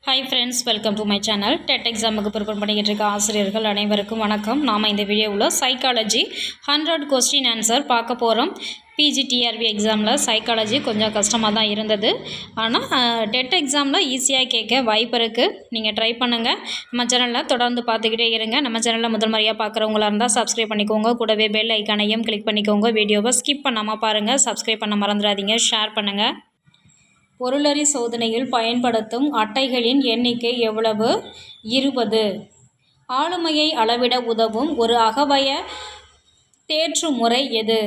Hi friends, welcome to my channel. TET எக்ஸாமுக்கு prepare பண்ணிக்கிட்டு இருக்க ஆசிரியர்கள் அனைவருக்கும் வணக்கம். நாம் இந்த வீடியோவில் சைக்காலஜி 100 கொஸ்டின் ஆன்சர் பார்க்க போகிறோம். பிஜிடிஆர்பி எக்ஸாமில் சைக்காலஜி கொஞ்சம் கஷ்டமாக தான் இருந்தது. ஆனால் டெட் எக்ஸாமில் ஈஸியாக கேட்க வாய்ப்பு இருக்குது. நீங்கள் ட்ரை பண்ணுங்கள். நம்ம சேனலில் தொடர்ந்து பார்த்துக்கிட்டே இருங்க. நம்ம சேனலில் முதல் முறையாக பார்க்குறவங்களா இருந்தால் சப்ஸ்கிரைப் பண்ணிக்கோங்க. கூடவே பெல் ஐக்கானையும் கிளிக் பண்ணிக்கோங்க. வீடியோவை ஸ்கிப் பண்ணாமல் பாருங்கள். சப்ஸ்கிரைப் பண்ண மறந்துடாதீங்க. ஷேர் பண்ணுங்கள். பொருளறி சோதனையில் பயன்படுத்தும் அட்டைகளின் எண்ணிக்கை எவ்வளவு? 20. ஆளுமையை அளவிட உதவும் ஒரு அகவய தேற்று முறை எது?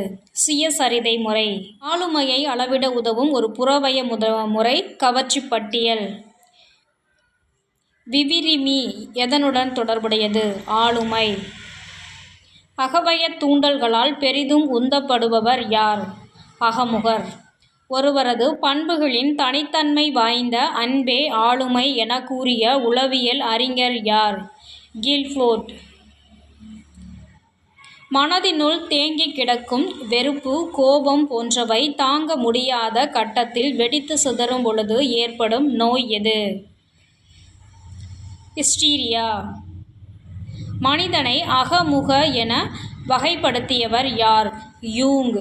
சுயசரிதை முறை. ஆளுமையை அளவிட உதவும் ஒரு புறவய முறை கவர்ச்சி பட்டியல். விவிரிமி எதனுடன் தொடர்புடையது? ஆளுமை. அகவய தூண்டல்களால் பெரிதும் உந்தப்படுபவர் யார்? அகமுகர். ஒருவரது பண்புகளின் தனித்தன்மை வாய்ந்த அன்பே ஆளுமை என கூறிய உளவியல் அறிஞர் யார்? கில்ஃபோர்ட். மனதினுள் தேங்கி கிடக்கும் வெறுப்பு, கோபம் போன்றவை தாங்க முடியாத கட்டத்தில் வெடித்து சிதறும் பொழுது ஏற்படும் நோய் எது? ஹிஸ்டீரியா. மனிதனை அகமுக என வகைப்படுத்தியவர் யார்? யூங்.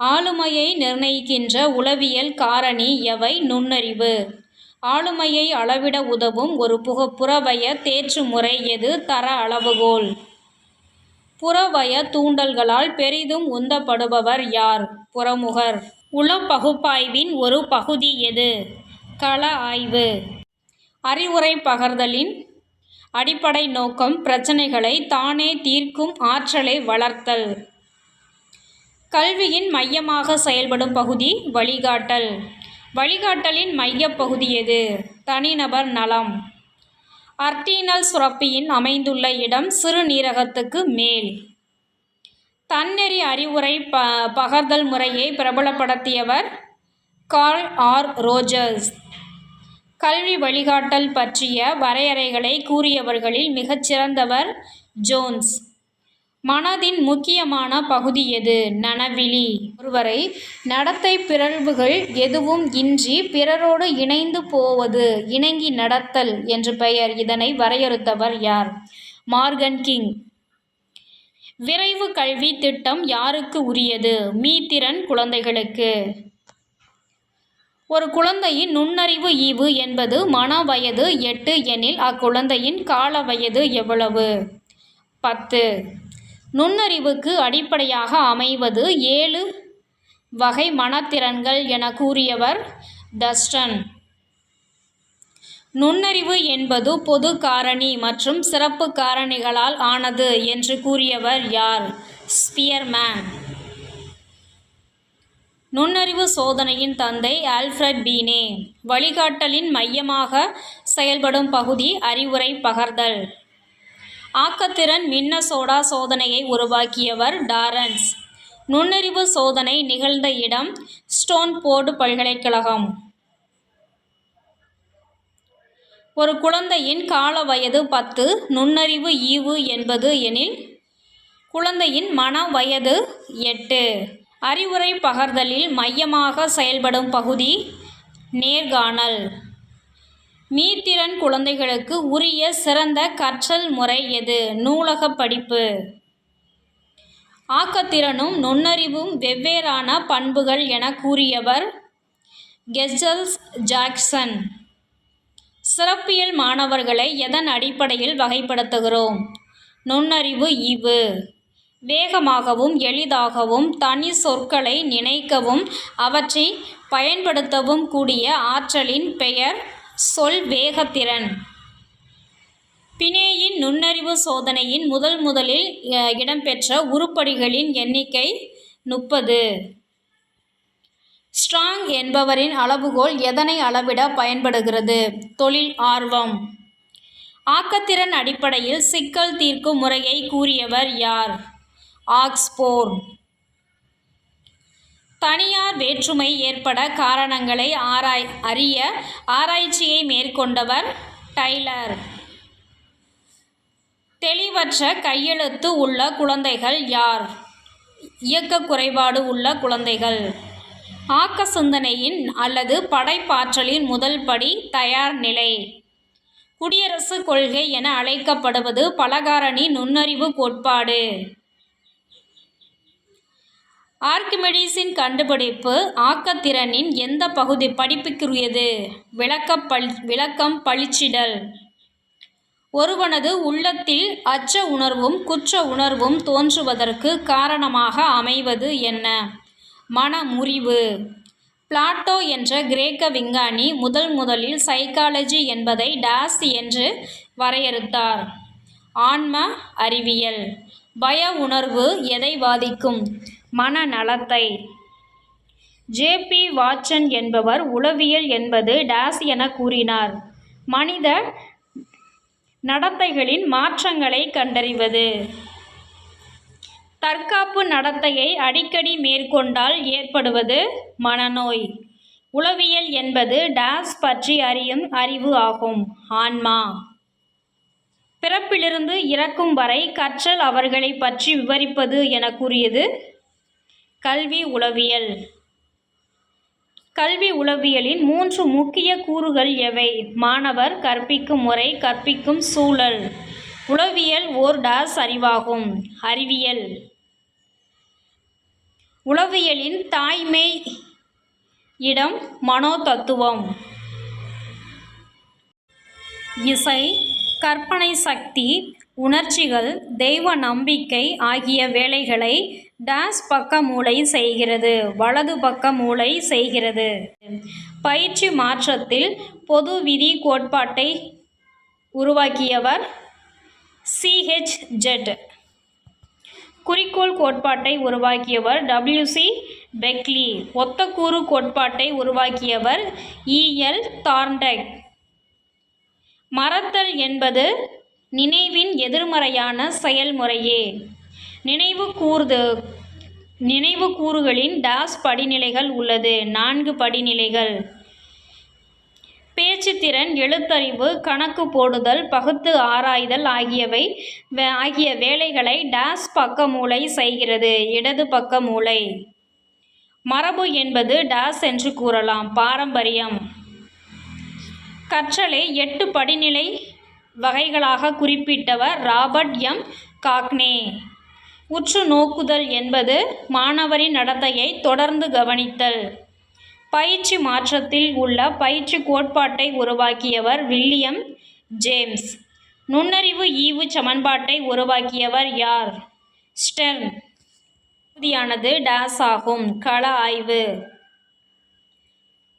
ஆளுமையை நிர்ணயிக்கின்ற உளவியல் காரணி எவை? நுண்ணறிவு. ஆளுமையை அளவிட உதவும் ஒரு புறவய தேற்று முறை எது? தர அளவுகோல். புறவய தூண்டல்களால் பெரிதும் உந்தப்படுபவர் யார்? புறமுகர். உள பகுப்பாய்வின் ஒரு பகுதி எது? கள ஆய்வு. அறிவுரை பகர்தலின் அடிப்படை நோக்கம் பிரச்சனைகளை தானே தீர்க்கும் ஆற்றலை வளர்த்தல். கல்வியின் மையமாக செயல்படும் பகுதி வழிகாட்டல். வழிகாட்டலின் மையப் பகுதி எது? தனிநபர் நலம். அர்டீனல் சுரப்பியின் அமைந்துள்ள இடம் சிறுநீரகத்துக்கு மேல். தன்னெறி அறிவுரை பகர்தல் முறையை பிரபலப்படுத்தியவர் கார்ல் ஆர் ரோஜர்ஸ். கல்வி வழிகாட்டல் பற்றிய வரையறைகளை கூறியவர்களில் மிகச்சிறந்தவர் ஜோன்ஸ். மனதின் முக்கியமான பகுதி எது? நனவிலி. ஒருவரை நடத்தை பிறழ்வுகள் எதுவும் இன்றி பிறரோடு இணைந்து போவது இணங்கி நடத்தல் என்று பெயர். இதனை வரையறுத்தவர் யார்? Morgan king. விரைவு கல்வி திட்டம் யாருக்கு உரியது? மீத்திறன் குழந்தைகளுக்கு. ஒரு குழந்தையின் நுண்ணறிவு ஈவு என்பது மன வயது 8 எனில் அக்குழந்தையின் கால வயது எவ்வளவு? 10. நுண்ணறிவுக்கு அடிப்படையாக அமைவது 7 வகை மனத்திறன்கள் என கூறியவர் டஸ்டன். நுண்ணறிவு என்பது பொது காரணி மற்றும் சிறப்பு காரணிகளால் ஆனது என்று கூறியவர் யார்? ஸ்பியர்மேன். நுண்ணறிவு சோதனையின் தந்தை ஆல்ஃபிரட் பீனே. வழிகாட்டலின் மையமாக செயல்படும் பகுதி அறிவுரை பகர்தல். ஆக்கத்திறன் மின்னசோடா சோதனையை உருவாக்கியவர் டாரன்ஸ். நுண்ணறிவு சோதனை நிகழ்ந்த இடம் ஸ்டோன்போர்டு பல்கலைக்கழகம். ஒரு குழந்தையின் கால வயது 10. நுண்ணறிவு ஈவு என்பது எனில் குழந்தையின் மன வயது 8. அறிவுரை பகர்தலில் மையமாக செயல்படும் பகுதி நேர்காணல். மீத்திறன் குழந்தைகளுக்கு உரிய சிறந்த கற்றல் முறை எது? நூலக படிப்பு. ஆக்கத்திறனும் நுண்ணறிவும் வெவ்வேறான பண்புகள் என கூறியவர் கெஸ்ஸல்ஸ் ஜாக்சன். சிறப்பியல் மாணவர்களை எதன் அடிப்படையில் வகைப்படுத்துகிறோம்? நுண்ணறிவு ஈவு. வேகமாகவும் எளிதாகவும் தனி சொற்களை நினைக்கவும் அவற்றை பயன்படுத்தவும் கூடிய ஆற்றலின் பெயர் சொல் வேகத்திறன். பினேயின் நுண்ணறிவு சோதனையின் முதலில் இடம்பெற்ற உருப்படிகளின் எண்ணிக்கை 30. ஸ்ட்ராங் என்பவரின் அளவுகோல் எதனை அளவிட பயன்படுகிறது? தொழில் ஆர்வம். ஆக்கத்திறன் அடிப்படையில் சிக்கல் தீர்க்கும் முறையை கூறியவர் யார்? ஆக்ஸ்போர்ட். தனியார் வேற்றுமை ஏற்பட காரணங்களை அறிய ஆராய்ச்சியை மேற்கொண்டவர் டைலர். தெளிவற்ற கையெழுத்து உள்ள குழந்தைகள் யார்? இயக்க குறைபாடு உள்ள குழந்தைகள். ஆக்க சிந்தனையின் அல்லது படைப்பாற்றலின் முதல் படி தயார் நிலை. குடியரசு கொள்கை என அழைக்கப்படுவது பலகாரணி நுண்ணறிவு கோட்பாடு. ஆர்க்கிமெடிஸின் கண்டுபிடிப்பு ஆக்கத்திறனின் எந்த பகுதி படிப்புக்குரியது? விளக்கம் பளிச்சிடல். ஒருவனது உள்ளத்தில் அச்ச உணர்வும் குற்ற உணர்வும் தோன்றுவதற்கு காரணமாக அமைவது என்ன? மனமுறிவு. பிளாட்டோ என்ற கிரேக்க விஞ்ஞானி முதலில் சைக்காலஜி என்பதை டாஸ் என்று வரையறுத்தார். ஆன்ம அறிவியல். பய உணர்வு எதை பாதிக்கும்? மனநலத்தை. ஜே.பி. வாட்சன் என்பவர் உளவியல் என்பது டாஸ் என கூறினார். மனித நடத்தைகளின் மாற்றங்களை கண்டறிவது. தற்காப்பு நடத்தையை அடிக்கடி மேற்கொண்டால் ஏற்படுவது மனநோய். உளவியல் என்பது டாஸ் பற்றி அறியும் அறிவு ஆகும். ஆன்மா. பிறப்பிலிருந்து இறக்கும் வரை கற்றல் அவர்களை பற்றி விவரிப்பது என கூறியது கல்வி உளவியல். கல்வி உளவியலின் 3 முக்கிய கூறுகள் எவை? மாணவர் கற்பிக்கும் முறை, கற்பிக்கும் சூழல். உளவியல் ஓர் டாஸ் அறிவாகும். அறிவியல். உளவியலின் தாய்மை இடம் மனோதத்துவம். இசை, கற்பனை சக்தி, உணர்ச்சிகள், தெய்வ நம்பிக்கை ஆகிய வேலைகளை டாஸ் பக்க மூளை செய்கிறது. வலது பக்க மூளை செய்கிறது. பயிற்சி மாற்றத்தில் பொது விதி கோட்பாட்டை உருவாக்கியவர் C.H. குறிக்கோள் கோட்பாட்டை உருவாக்கியவர் W.C. பெக்லி. ஒத்தக்கூறு கோட்பாட்டை உருவாக்கியவர் E.L. தார்ண்டக். மறத்தல் என்பது நினைவின் எதிர்மறையான செயல்முறையே. நினைவு கூறுகளின் டாஸ் படிநிலைகள் உள்ளது. 4 படிநிலைகள். பேச்சுத்திறன், எழுத்தறிவு, கணக்கு போடுதல், பகுத்து ஆராய்தல் ஆகிய வேலைகளை டாஸ் பக்க மூளை செய்கிறது. இடது பக்க மூளை. மரபு என்பது டாஸ் என்று கூறலாம். பாரம்பரியம். கற்றலை 8 படிநிலை வகைகளாக குறிப்பிட்டவர் ராபர்ட் எம். காக்னே. உற்று நோக்குதல் என்பது மாணவரின் நடத்தையை தொடர்ந்து கவனித்தல். பயிற்சி மாற்றத்தில் உள்ள பயிற்சி கோட்பாட்டை உருவாக்கியவர் வில்லியம் ஜேம்ஸ். நுண்ணறிவு ஈவு சமன்பாட்டை உருவாக்கியவர் யார்? ஸ்டெர்ன். பகுதியானது டாஸ் ஆகும். கள ஆய்வு.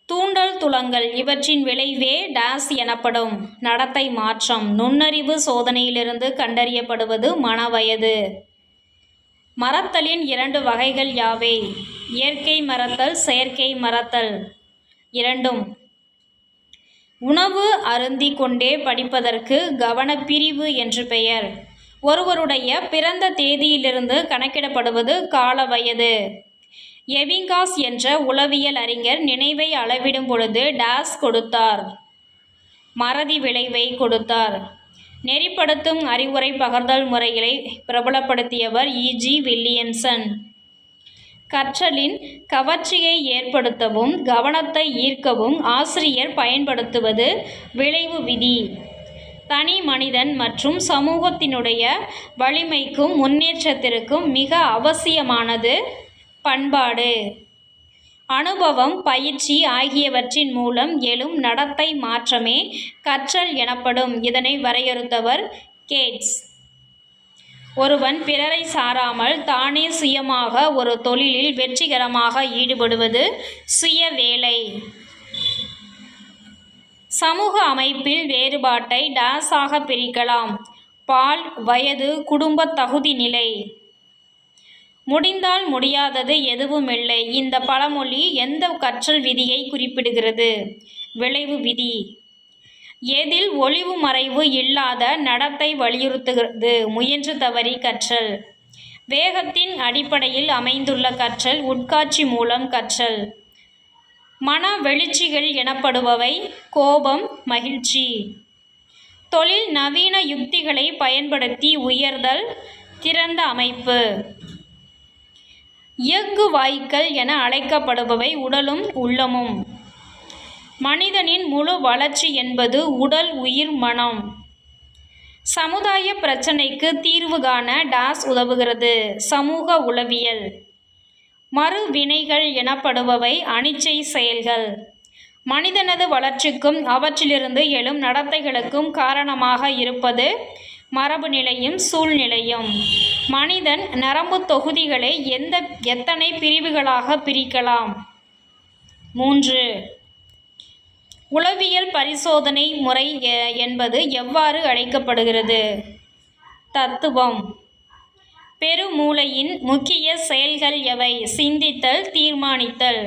தூண்டல் துலங்கல் இவற்றின் விளைவே டாஸ் எனப்படும். நடத்தை மாற்றம். நுண்ணறிவு சோதனையிலிருந்து கண்டறியப்படுவது மனவயது. மறத்தலின் 2 வகைகள் யாவை? இயற்கை மறத்தல், செயற்கை மறத்தல். இரண்டும். உணவு அருந்தி கொண்டே படிப்பதற்கு கவனப்பிரிவு என்று பெயர். ஒருவருடைய பிறந்த தேதியிலிருந்து கணக்கிடப்படுவது கால வயது. எவிங்காஸ் என்ற உளவியல் அறிஞர் நினைவை அளவிடும் பொழுது டாஸ் கொடுத்தார். மறதி விளைவை கொடுத்தார். நெறிப்படுத்தும் அறிவுரை பகர்தல் முறைகளை பிரபலப்படுத்தியவர் E.G. வில்லியம்சன். கற்றலின் கவர்ச்சியை ஏற்படுத்தவும் கவனத்தை ஈர்க்கவும் ஆசிரியர் பயன்படுத்துவது விளைவு விதி. தனி மனிதன் மற்றும் சமூகத்தினுடைய வலிமைக்கும் முன்னேற்றத்திற்கும் மிக அவசியமானது பண்பாடு. அனுபவம், பயிற்சி ஆகியவற்றின் மூலம் எழும் நடத்தை மாற்றமே கற்றல் எனப்படும். இதனை வரையறுத்தவர் கேட்ஸ். ஒருவன் பிறரை சாராமல் தானே சுயமாக ஒரு தொழிலில் வெற்றிகரமாக ஈடுபடுவது சுய வேலை. சமூக அமைப்பில் வேறுபாட்டை டாஸாக பிரிக்கலாம். பால், வயது, குடும்ப தகுதி நிலை. முடிந்தால் முடியாதது எதுவுமில்லை. இந்த பழமொழி எந்த கற்றல் விதியை குறிப்பிடுகிறது? விளைவு விதி. எதில் ஒளிவு மறைவு இல்லாத நடத்தை வலியுறுத்துகிறது? முயன்று தவறி கற்றல். வேகத்தின் அடிப்படையில் அமைந்துள்ள கற்றல். உட்காட்சி மூலம் கற்றல். மன வெளிச்சிகள் எனப்படுபவை கோபம், மகிழ்ச்சி. தொழில் நவீன யுக்திகளை பயன்படுத்தி உயர்தல், திறந்த அமைப்பு. இயக்கு வாய்க்கள் என அழைக்கப்படுபவை உடலும் உள்ளமும். மனிதனின் முழு வளர்ச்சி என்பது உடல், உயிர், மனம். சமுதாய பிரச்சினைக்கு தீர்வு காண டாஸ் உதவுகிறது. சமூக உளவியல். மறுவினைகள் எனப்படுபவை அனிச்சை செயல்கள். மனிதனது வளர்ச்சிக்கும் அவற்றிலிருந்து எழும் நடத்தைகளுக்கும் காரணமாக இருப்பது மரபு நிலையும் சூழ்நிலையும். மனிதன் நரம்பு தொகுதிகளை எத்தனை பிரிவுகளாக பிரிக்கலாம்? 3. உளவியல் பரிசோதனை முறை என்பது எவ்வாறு அழைக்கப்படுகிறது? தத்துவம். பெருமூளையின் முக்கிய செயல்கள் எவை? சிந்தித்தல், தீர்மானித்தல்.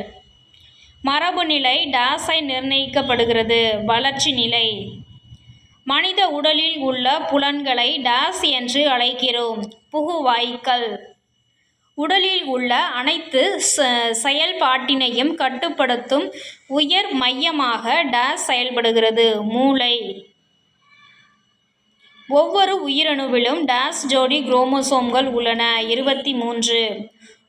மரபுநிலை டாஸை நிர்ணயிக்கப்படுகிறது. வளர்ச்சி நிலை. மனித உடலில் உள்ள புலன்களை டாஸ் என்று அழைக்கிறோம். புகுவாய்க்கள். உடலில் உள்ள அனைத்து செயல்பாட்டினையும் கட்டுப்படுத்தும் உயர் மையமாக டாஸ் செயல்படுகிறது. மூளை. ஒவ்வொரு உயிரணுவிலும் டாஸ் ஜோடி குரோமோசோம்கள் உள்ளன. 23.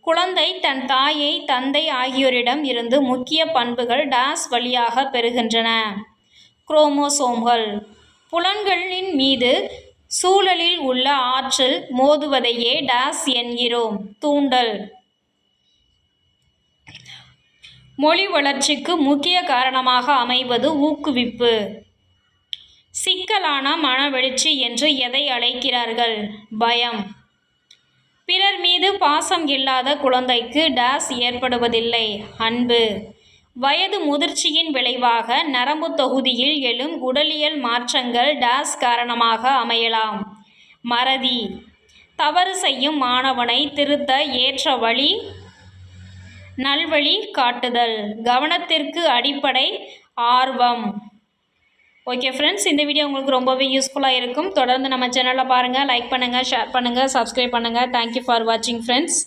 குழந்தை தன் தாயை, தந்தை ஆகியோரிடம் இருந்து முக்கிய பண்புகள் டாஸ் வழியாக பெறுகின்றன. குரோமோசோம்கள். புலன்களின் மீது சூழலில் உள்ள ஆற்றல் மோதுவதையே டாஸ் என்கிறோம். தூண்டல். மொழி வளர்ச்சிக்கு முக்கிய காரணமாக அமைவது ஊக்குவிப்பு. சிக்கலான மனவெழுச்சி என்று எதை அழைக்கிறார்கள்? பயம். பிறர் மீது பாசம் இல்லாத குழந்தைக்கு டாஸ் ஏற்படுவதில்லை. அன்பு. வயது முதிர்ச்சியின் விளைவாக நரம்பு தொகுதியில் எழும் உடலியல் மாற்றங்கள் டாஸ் காரணமாக அமையலாம். மறதி. தவறு செய்யும் மாணவனை திருத்த ஏற்ற வழி நல்வழி காட்டுதல். கவனத்திற்கு அடிப்படை ஆர்வம். ஓகே ஃப்ரெண்ட்ஸ், இந்த வீடியோ உங்களுக்கு ரொம்பவே யூஸ்ஃபுல்லாக இருக்கும். தொடர்ந்து நம்ம சேனலை பாருங்கள், லைக் பண்ணுங்கள், ஷேர் பண்ணுங்கள், சப்ஸ்கிரைப் பண்ணுங்கள். தேங்க்யூ ஃபார் வாட்சிங் ஃப்ரெண்ட்ஸ்.